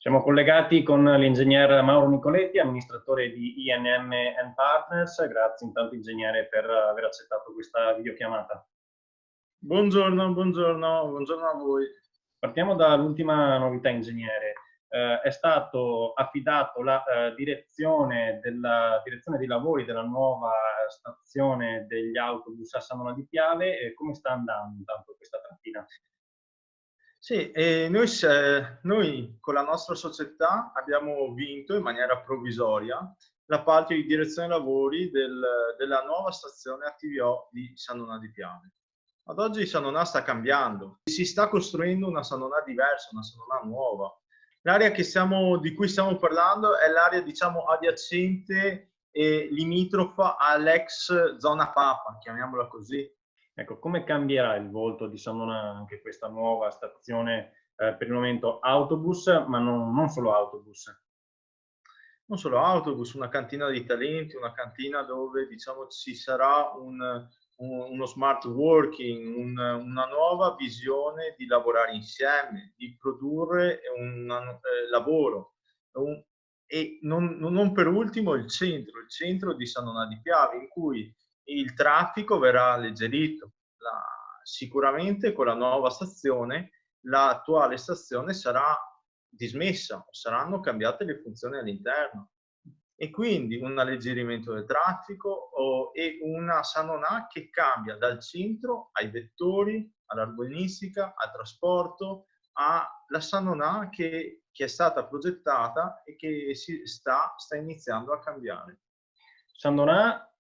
Siamo collegati con l'ingegner Mauro Nicoletti, amministratore di INM Partners. Grazie intanto ingegnere per aver accettato questa videochiamata. Buongiorno, buongiorno a voi. Partiamo dall'ultima novità, ingegnere. È stato affidato la direzione dei lavori della nuova stazione degli autobus a Sannona di Piave. Come sta andando intanto questa trattina? Sì, noi con la nostra società abbiamo vinto in maniera provvisoria l'appalto di direzione lavori della nuova stazione ATVO di Sannona di Piave. Ad oggi Sannona sta cambiando, si sta costruendo una Sannona diversa, una Sannona nuova. L'area di cui stiamo parlando è l'area, diciamo, adiacente e limitrofa all'ex zona Papa, chiamiamola così. Ecco, come cambierà il volto di Sannona anche questa nuova stazione, per il momento autobus, ma non solo autobus? Non solo autobus, una cantina dei talenti, una cantina dove, diciamo, ci sarà uno smart working, una nuova visione di lavorare insieme, di produrre un lavoro. E non per ultimo il centro di Sannona di Piave, in cui il traffico verrà alleggerito. Sicuramente con la nuova stazione, l'attuale stazione sarà dismessa, saranno cambiate le funzioni all'interno e quindi un alleggerimento del traffico e una Sannona che cambia dal centro ai vettori, all'arbonistica, al trasporto, alla Sannona che è stata progettata e che sta iniziando a cambiare. Sannona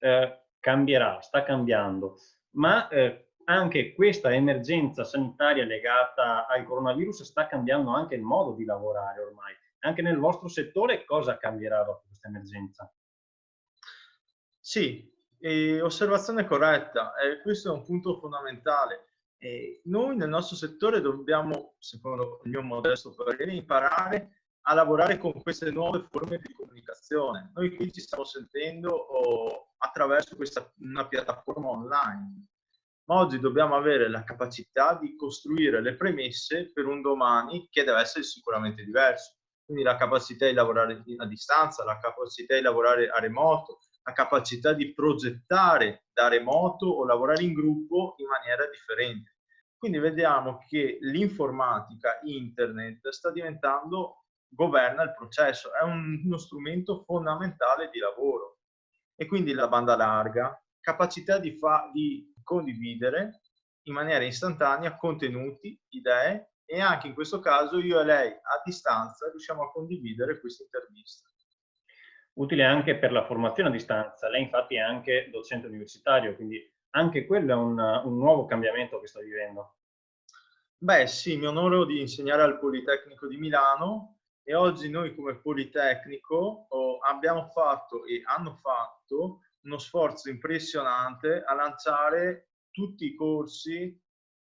cambierà, sta cambiando, ma anche questa emergenza sanitaria legata al coronavirus sta cambiando anche il modo di lavorare ormai. Anche nel vostro settore cosa cambierà dopo questa emergenza? Sì, osservazione corretta. Questo è un punto fondamentale. Noi nel nostro settore dobbiamo, secondo il mio modesto parere, imparare a lavorare con queste nuove forme di comunicazione. Noi qui ci stiamo sentendo attraverso una piattaforma online, ma oggi dobbiamo avere la capacità di costruire le premesse per un domani che deve essere sicuramente diverso. Quindi la capacità di lavorare a distanza, la capacità di lavorare a remoto, la capacità di progettare da remoto o lavorare in gruppo in maniera differente. Quindi vediamo che l'informatica, internet, governa il processo, è uno strumento fondamentale di lavoro. E quindi la banda larga, capacità di condividere in maniera istantanea contenuti, idee, e anche in questo caso io e lei a distanza riusciamo a condividere questa intervista. Utile anche per la formazione a distanza. Lei infatti è anche docente universitario, quindi anche quello è un nuovo cambiamento che sta vivendo. Beh sì, mi onoro di insegnare al Politecnico di Milano e oggi noi come Politecnico abbiamo fatto e hanno fatto uno sforzo impressionante a lanciare tutti i corsi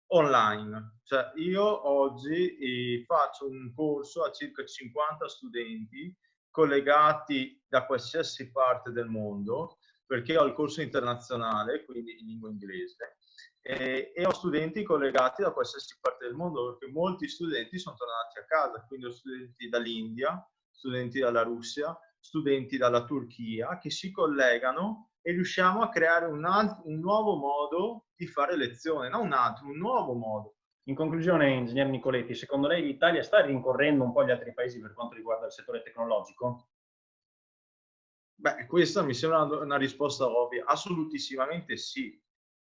online. Cioè io oggi faccio un corso a circa 50 studenti collegati da qualsiasi parte del mondo, perché ho il corso internazionale, quindi in lingua inglese, e ho studenti collegati da qualsiasi parte del mondo, perché molti studenti sono tornati a casa, quindi ho studenti dall'India, studenti dalla Russia, studenti dalla Turchia, che si collegano e riusciamo a creare un nuovo modo di fare lezione, non un nuovo modo. In conclusione, ingegner Nicoletti, secondo lei l'Italia sta rincorrendo un po' gli altri paesi per quanto riguarda il settore tecnologico? Beh, questa mi sembra una risposta ovvia. Assolutissimamente sì,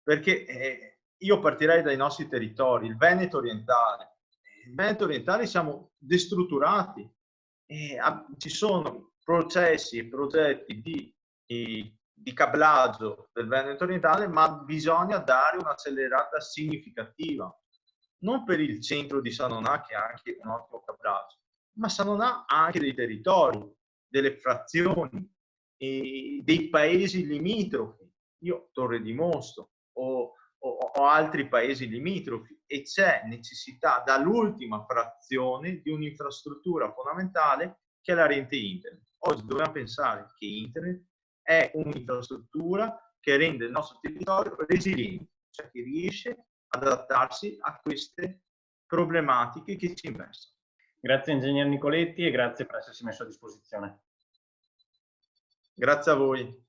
perché io partirei dai nostri territori, il Veneto orientale. Il Veneto orientale siamo destrutturati. Ci sono processi e progetti di cablaggio del Veneto orientale, ma bisogna dare un'accelerata significativa. Non per il centro di Sannona, che ha anche un ottimo cablaggio, ma Sannona ha anche dei territori, delle frazioni, dei paesi limitrofi. Io Torre di Mosto o altri paesi limitrofi, e c'è necessità dall'ultima frazione di un'infrastruttura fondamentale che è la rete internet. Oggi dobbiamo pensare che internet è un'infrastruttura che rende il nostro territorio resiliente, cioè che riesce ad adattarsi a queste problematiche che ci investono. Grazie Ingegner Nicoletti e grazie per essersi messo a disposizione. Grazie a voi.